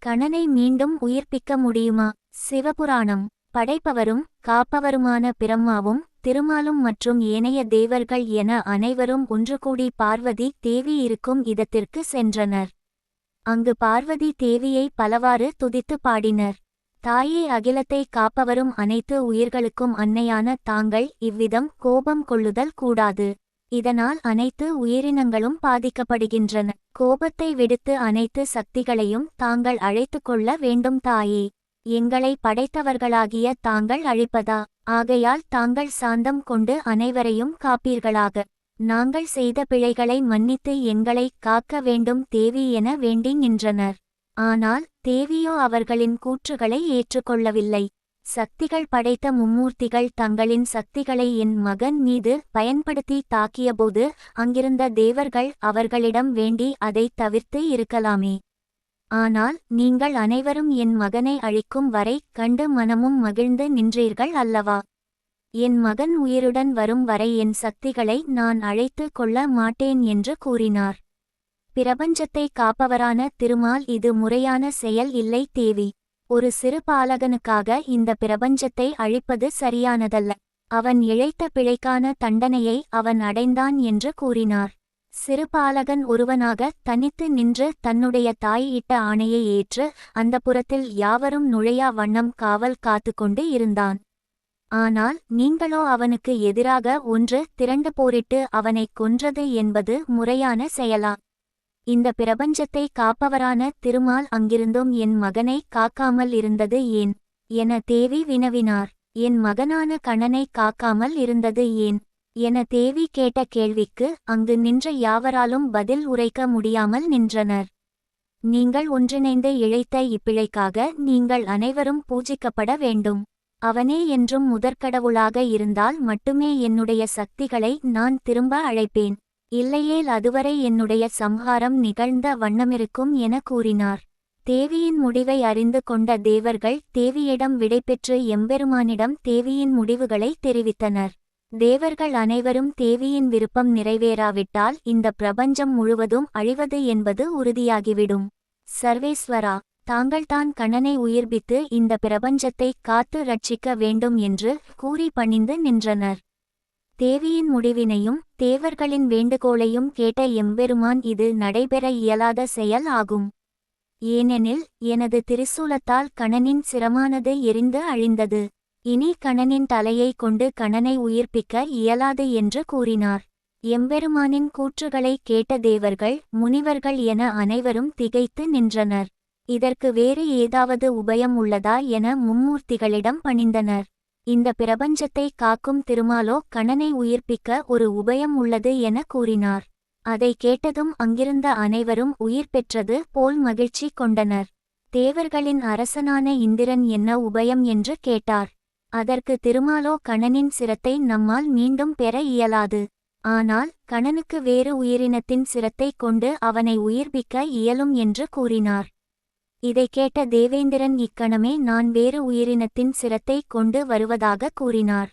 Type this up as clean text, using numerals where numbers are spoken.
கணனை மீண்டும் உயிர்ப்பிக்க முடியுமா? சிவபுராணம். படைப்பவரும் காப்பவருமான பிரம்மாவும் திருமாலும் மற்றும் ஏனைய தேவர்கள் என அனைவரும் ஒன்றுகூடி பார்வதி தேவி இருக்கும் இடத்திற்கு சென்றனர். அங்கு பார்வதி தேவியை பலவாறு துதித்து பாடினர். தாயே, அகிலத்தை காப்பவரும் அனைத்து உயிர்களுக்கும் அன்னையான தாங்கள் இவ்விதம் கோபம் கொள்ளுதல் கூடாது. இதனால் அனைத்து உயிரினங்களும் பாதிக்கப்படுகின்றன. கோபத்தை விடுத்து அனைத்து சக்திகளையும் தாங்கள் அழைத்து கொள்ள வேண்டும் தாயே. எங்களை படைத்தவர்களாகிய தாங்கள் அழிப்பதா? ஆகையால் தாங்கள் சாந்தம் கொண்டு அனைவரையும் காப்பீர்களாக. நாங்கள் செய்த பிழைகளை மன்னித்து எங்களை காக்க வேண்டும் தேவி என வேண்டி நின்றனர். ஆனால் தேவியோ அவர்களின் கூற்றுகளை ஏற்றுக்கொள்ளவில்லை. சக்திகள் படைத்த மும்மூர்த்திகள் தங்களின் சக்திகளை என் மகன் மீது பயன்படுத்தி தாக்கியபோது அங்கிருந்த தேவர்கள் அவர்களிடம் வேண்டி அதை தவிர்த்து இருக்கலாமே. ஆனால் நீங்கள் அனைவரும் என் மகனை அழிக்கும் வரை கண்டு மனமும் மகிழ்ந்து நின்றீர்கள் அல்லவா? என் மகன் உயிருடன் வரும் வரை என் சக்திகளை நான் அழைத்து கொள்ள மாட்டேன் என்று கூறினார். பிரபஞ்சத்தை காப்பவரான திருமால், இது முறையான செயல் இல்லை தேவி. ஒரு சிறு பாலகனுக்காக இந்த பிரபஞ்சத்தை அழிப்பது சரியானதல்ல. அவன் இழைத்த பிழைக்கான தண்டனையை அவன் அடைந்தான் என்று கூறினார். சிறு பாலகன் ஒருவனாக தனித்து நின்று தன்னுடைய தாய் இட்ட ஆணையை ஏற்று அந்த புறத்தில் யாவரும் நுழையா வண்ணம் காவல் காத்து கொண்டு இருந்தான். ஆனால் நீங்களோ அவனுக்கு எதிராக ஒன்று திரண்டு போரிட்டு அவனை கொன்றது என்பது முறையான செயலா? இந்த பிரபஞ்சத்தை காப்பவரான திருமால் அங்கிருந்தும் என் மகனை காக்காமல் இருந்தது ஏன் என தேவி வினவினார். என் மகனான கணனை காக்காமல் இருந்தது ஏன் என தேவி கேட்ட கேள்விக்கு அங்கு நின்ற யாவராலும் பதில் உரைக்க முடியாமல் நின்றனர். நீங்கள் ஒன்றிணைந்து இழைத்த இப்பிழைக்காக நீங்கள் அனைவரும் பூஜிக்கப்பட வேண்டும். அவனே என்றும் முதற்கடவுளாக இருந்தால் மட்டுமே என்னுடைய சக்திகளை நான் திரும்ப அழைப்பேன். இல்லையேல் அதுவரை என்னுடைய சம்ஹாரம் நிகழ்ந்த வண்ணமிருக்கும் என கூறினார். தேவியின் முடிவை அறிந்து கொண்ட தேவர்கள் தேவியிடம் விடைபெற்று எம்பெருமானிடம் தேவியின் முடிவுகளை தெரிவித்தனர். தேவர்கள் அனைவரும் தேவியின் விருப்பம் நிறைவேறாவிட்டால் இந்த பிரபஞ்சம் முழுவதும் அழிவது என்பது உறுதியாகிவிடும். சர்வேஸ்வரா, தாங்கள்தான் கணனை உயிர்ப்பித்து இந்த பிரபஞ்சத்தை காத்து ரட்சிக்க வேண்டும் என்று கூறி பணிந்து நின்றனர். தேவியின் முடிவினையும் தேவர்களின் வேண்டுகோளையும் கேட்ட எம்பெருமான், இது நடைபெற இயலாத செயல் ஆகும். ஏனெனில் எனது திரிசூலத்தால் கணனின் சிரமானது எரிந்து அழிந்தது. இனி கணனின் தலையை கொண்டு கணனை உயிர்ப்பிக்க இயலாது என்று கூறினார். எம்பெருமானின் கூற்றுகளை கேட்ட தேவர்கள் முனிவர்கள் என அனைவரும் திகைத்து நின்றனர். இதற்கு வேறு ஏதாவது உபயம் உள்ளதா என மும்மூர்த்திகளிடம் பணிந்தனர். இந்த பிரபஞ்சத்தை காக்கும் திருமாலோ கணனை உயிர்ப்பிக்க ஒரு உபயம் உள்ளது என கூறினார். அதை கேட்டதும் அங்கிருந்த அனைவரும் உயிர் பெற்றது போல் மகிழ்ச்சி கொண்டனர். தேவர்களின் அரசனான இந்திரன் என்ன உபயம் என்று கேட்டார். அதற்கு திருமாலோ, கணனின் சிரத்தை நம்மால் மீண்டும் பெற இயலாது. ஆனால் கணனுக்கு வேறு உயிரினத்தின் சிரத்தை கொண்டு அவனை உயிர்ப்பிக்க இயலும் என்று கூறினார். இதை கேட்ட தேவேந்திரன், இக்கணமே நான் வேறு உயிரினத்தின் சிரத்தை கொண்டு வருவதாக கூறினார்.